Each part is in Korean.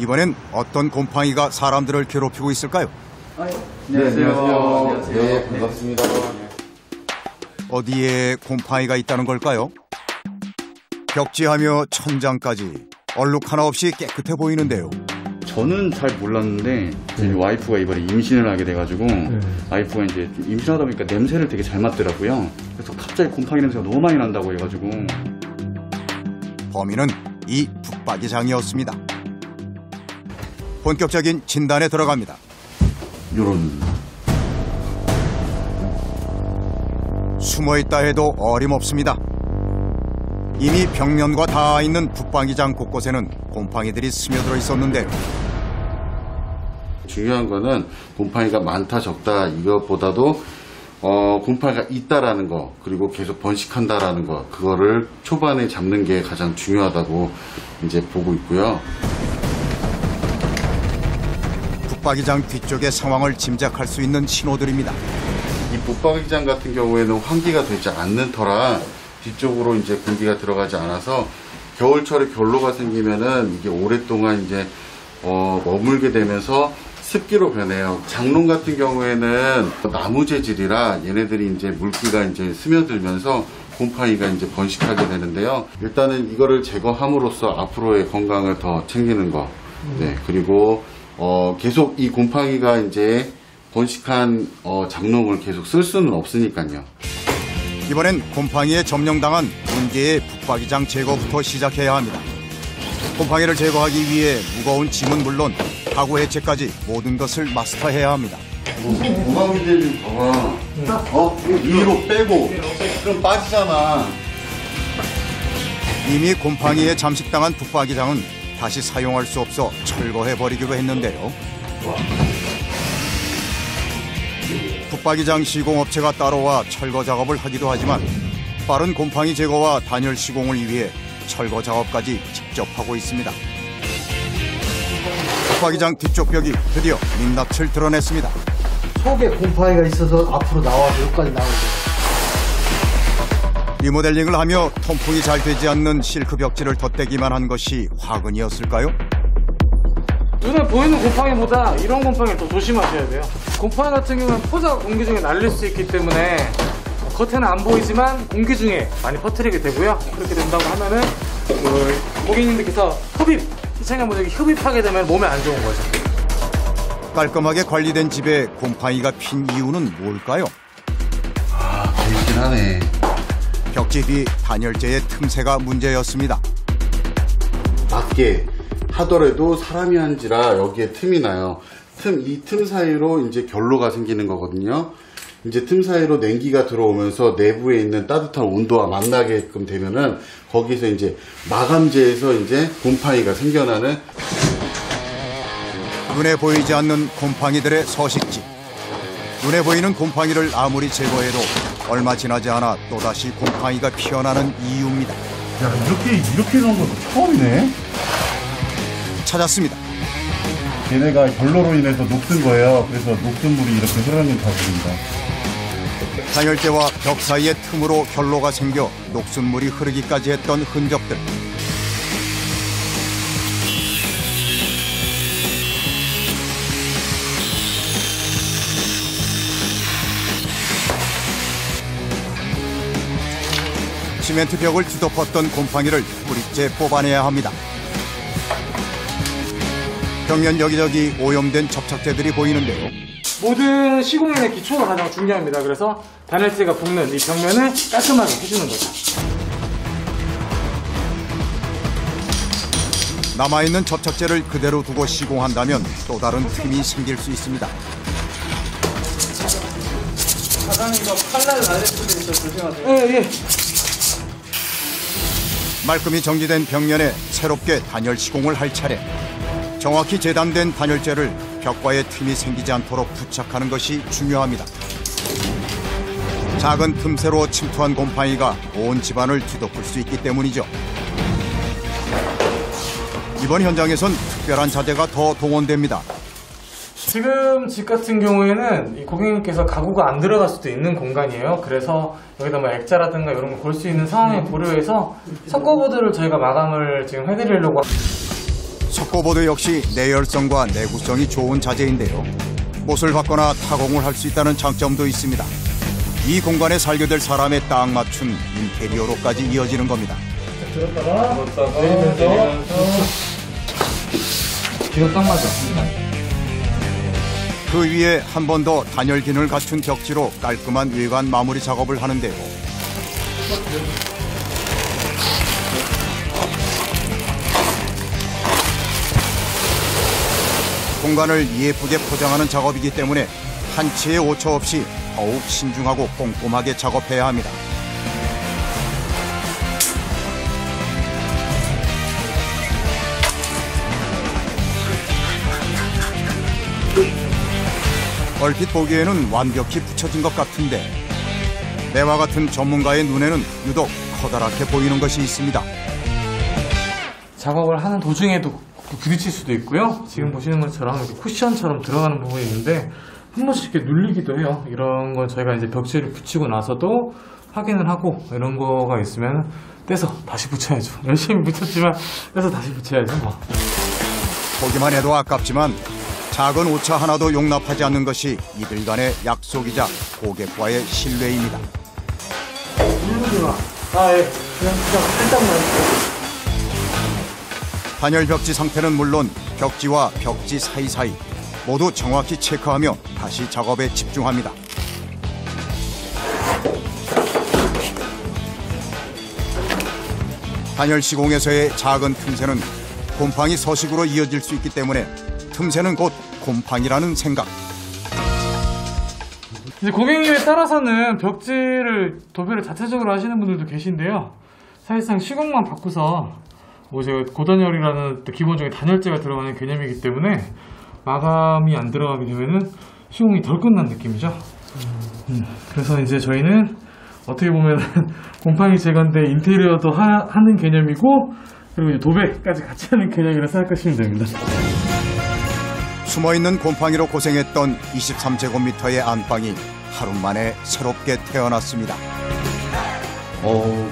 이번엔 어떤 곰팡이가 사람들을 괴롭히고 있을까요? 안녕하세요. 네, 반갑습니다. 어디에 곰팡이가 있다는 걸까요? 벽지하며 천장까지 얼룩 하나 없이 깨끗해 보이는데요. 저는 잘 몰랐는데 저희 와이프가 이번에 임신을 하게 돼가지고 와이프가 이제 임신하다 보니까 냄새를 되게 잘 맡더라고요. 그래서 갑자기 곰팡이 냄새가 너무 많이 난다고 해가지고. 범인은 이 붙박이장이었습니다. 본격적인 진단에 들어갑니다. 요런. 숨어있다 해도 어림없습니다. 이미 벽면과 닿아 있는 붙박이장 곳곳에는 곰팡이들이 스며들어 있었는데요. 중요한 거는 곰팡이가 많다 적다 이것보다도 곰팡이가 있다라는 거, 그리고 계속 번식한다라는 거, 그거를 초반에 잡는 게 가장 중요하다고 이제 보고 있고요. 붙박이장 뒤쪽의 상황을 짐작할 수 있는 신호들입니다. 이 붙박이장 같은 경우에는 환기가 되지 않는 터라 뒤쪽으로 이제 공기가 들어가지 않아서 겨울철에 결로가 생기면은 이게 오랫동안 이제 머물게 되면서 습기로 변해요. 장롱 같은 경우에는 나무 재질이라 얘네들이 이제 물기가 이제 스며들면서 곰팡이가 이제 번식하게 되는데요. 일단은 이거를 제거함으로써 앞으로의 건강을 더 챙기는 거. 네, 그리고 계속 이 곰팡이가 이제 번식한 장롱을 계속 쓸 수는 없으니까요. 이번엔 곰팡이에 점령당한 문제의 붙박이장 제거부터 시작해야 합니다. 곰팡이를 제거하기 위해 무거운 짐은 물론 가구 해체까지 모든 것을 마스터해야 합니다. 곰팡이들 좀 봐봐. 위로 빼고 그럼 빠지잖아. 이미 곰팡이에 잠식당한 붙박이장은 다시 사용할 수 없어 철거해버리기로 했는데요. 붙박이장 시공업체가 따라와 철거 작업을 하기도 하지만 빠른 곰팡이 제거와 단열 시공을 위해 철거 작업까지 직접 하고 있습니다. 붙박이장 뒤쪽 벽이 드디어 민낯을 드러냈습니다. 속에 곰팡이가 있어서 앞으로 나와서 여기까지 나오죠. 리모델링을 하며 통풍이 잘 되지 않는 실크 벽지를 덧대기만 한 것이 화근이었을까요? 눈에 보이는 곰팡이보다 이런 곰팡이를 더 조심하셔야 돼요. 곰팡이 같은 경우는 포자가 공기 중에 날릴 수 있기 때문에 겉에는 안 보이지만 공기 중에 많이 퍼뜨리게 되고요. 그렇게 된다고 하면은 고객님들께서 시청자분들이 흡입하게 되면 몸에 안 좋은 거죠. 깔끔하게 관리된 집에 곰팡이가 핀 이유는 뭘까요? 재밌긴 하네. 벽지 뒤 단열재의 틈새가 문제였습니다. 밖에 하더라도 사람이 한지라 여기에 틈이 나요. 이 틈 사이로 이제 결로가 생기는 거거든요. 이제 틈 사이로 냉기가 들어오면서 내부에 있는 따뜻한 온도와 만나게끔 되면은 거기서 이제 마감재에서 이제 곰팡이가 생겨나는. 눈에 보이지 않는 곰팡이들의 서식지. 눈에 보이는 곰팡이를 아무리 제거해도 얼마 지나지 않아 또다시 곰팡이가 피어나는 이유입니다. 야, 이렇게 나온 건 처음이네. 찾았습니다. 얘네가 결로로 인해서 녹슨 거예요. 그래서 녹슨 물이 이렇게 흐르는 가구입니다. 단열재와 벽 사이의 틈으로 결로가 생겨 녹슨 물이 흐르기까지 했던 흔적들. 시멘트 벽을 뒤덮었던 곰팡이를 뿌리째 뽑아내야 합니다. 벽면 여기저기 오염된 접착제들이 보이는데요. 모든 시공인의 기초가 가장 중요합니다. 그래서 단열재가 붙는 이 벽면을 깔끔하게 해주는 거죠. 남아있는 접착제를 그대로 두고 시공한다면 또 다른 틈이 생길 수 있습니다. 사장님 이거 칼날 날릴 수도 있어 조심하세요. 예. 말끔히 정지된 벽면에 새롭게 단열 시공을 할 차례. 정확히 재단된 단열재를 벽과의 틈이 생기지 않도록 부착하는 것이 중요합니다. 작은 틈새로 침투한 곰팡이가 온 집안을 뒤덮을 수 있기 때문이죠. 이번 현장에선 특별한 자재가 더 동원됩니다. 지금 집 같은 경우에는 이 고객님께서 가구가 안 들어갈 수도 있는 공간이에요. 그래서 여기다 뭐 액자라든가 이런 거 걸 수 있는 상황에 고려해서 석고보드를 저희가 마감을 지금 해드리려고. 석고보드 역시 내열성과 내구성이 좋은 자재인데요. 못을 박거나 타공을 할 수 있다는 장점도 있습니다. 이 공간에 살게 될 사람에 딱 맞춘 인테리어로까지 이어지는 겁니다. 기가 딱 맞아. 그 위에 한 번 더 단열기능을 갖춘 벽지로 깔끔한 외관 마무리 작업을 하는데요. 공간을 예쁘게 포장하는 작업이기 때문에 한치의 오차 없이 더욱 신중하고 꼼꼼하게 작업해야 합니다. 얼핏 보기에는 완벽히 붙여진 것 같은데 매와 같은 전문가의 눈에는 유독 커다랗게 보이는 것이 있습니다. 작업을 하는 도중에도 부딪힐 수도 있고요. 지금 보시는 것처럼 이렇게 쿠션처럼 들어가는 부분이 있는데 한 번씩 이렇게 눌리기도 해요. 이런 건 저희가 이제 벽지를 붙이고 나서도 확인을 하고 이런 거가 있으면 떼서 다시 붙여야죠. 열심히 붙였지만 떼서 다시 붙여야죠. 뭐. 보기만 해도 아깝지만 작은 오차 하나도 용납하지 않는 것이 이들 간의 약속이자 고객과의 신뢰입니다. 그냥 살짝만. 단열 벽지 상태는 물론 벽지와 벽지 사이사이 모두 정확히 체크하며 다시 작업에 집중합니다. 단열 시공에서의 작은 틈새는 곰팡이 서식으로 이어질 수 있기 때문에 틈새는 곧 곰팡이라는 생각. 이제 고객님에 따라서는 벽지를 도배를 자체적으로 하시는 분들도 계신데요. 사실상 시공만 바꾸서 뭐 이제 고단열이라는 기본적인 단열재가 들어가는 개념이기 때문에 마감이 안 들어가게 되면은 시공이 덜 끝난 느낌이죠. 그래서 이제 저희는 어떻게 보면 곰팡이 제거인데 인테리어도 하는 개념이고 그리고 이제 도배까지 같이 하는 개념이라 생각하시면 됩니다. 숨어있는 곰팡이로 고생했던 23제곱미터의 안방이 하루 만에 새롭게 태어났습니다.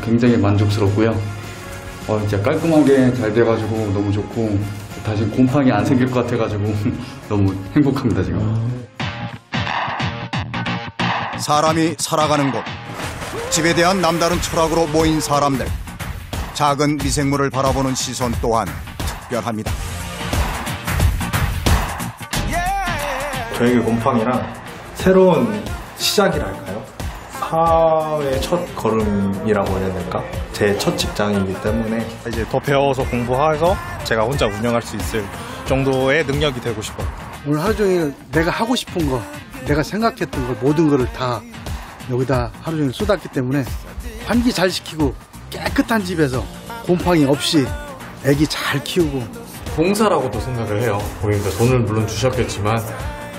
굉장히 만족스럽고요. 진짜 깔끔하게 잘 돼가지고 너무 좋고 다시 곰팡이 안 생길 것 같아가지고 너무 행복합니다 지금. 사람이 살아가는 곳, 집에 대한 남다른 철학으로 모인 사람들. 작은 미생물을 바라보는 시선 또한 특별합니다. 저에게 곰팡이랑 새로운 시작이랄까요? 사회 첫 걸음이라고 해야 될까? 제 첫 직장이기 때문에 이제 더 배워서 공부해서 제가 혼자 운영할 수 있을 정도의 능력이 되고 싶어요. 오늘 하루 종일 내가 하고 싶은 거, 내가 생각했던 걸 모든 거를 다 여기다 하루 종일 쏟았기 때문에 환기 잘 시키고 깨끗한 집에서 곰팡이 없이 애기 잘 키우고 봉사라고도 생각을 해요. 고객님들 돈을 물론 주셨겠지만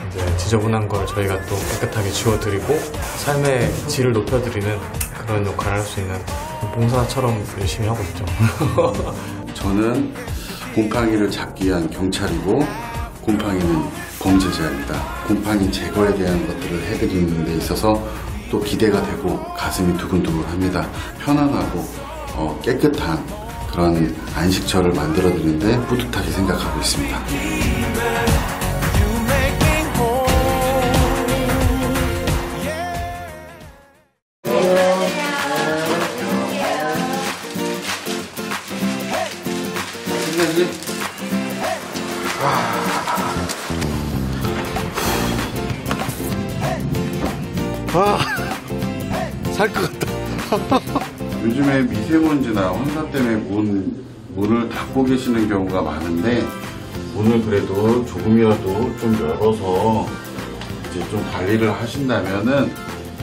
이제 지저분한 걸 저희가 또 깨끗하게 지워드리고 삶의 질을 높여드리는 그런 역할을 할 수 있는 봉사처럼 열심히 하고 있죠. 저는 곰팡이를 잡기 위한 경찰이고 곰팡이는 범죄자입니다. 곰팡이 제거에 대한 것들을 해드리는 데 있어서 또 기대가 되고 가슴이 두근두근합니다. 편안하고 깨끗한 그런 안식처를 만들어드리는데 뿌듯하게 생각하고 있습니다. 살 것 같다. 요즘에 미세먼지나 황사 때문에 문을 닫고 계시는 경우가 많은데 문을 그래도 조금이라도 좀 열어서 이제 좀 관리를 하신다면은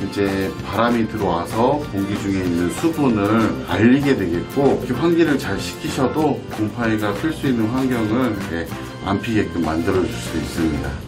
이제 바람이 들어와서 공기 중에 있는 수분을 알리게 되겠고 이렇게 환기를 잘 시키셔도 곰팡이가 필 수 있는 환경을 이렇게 안 피게끔 만들어 줄 수 있습니다.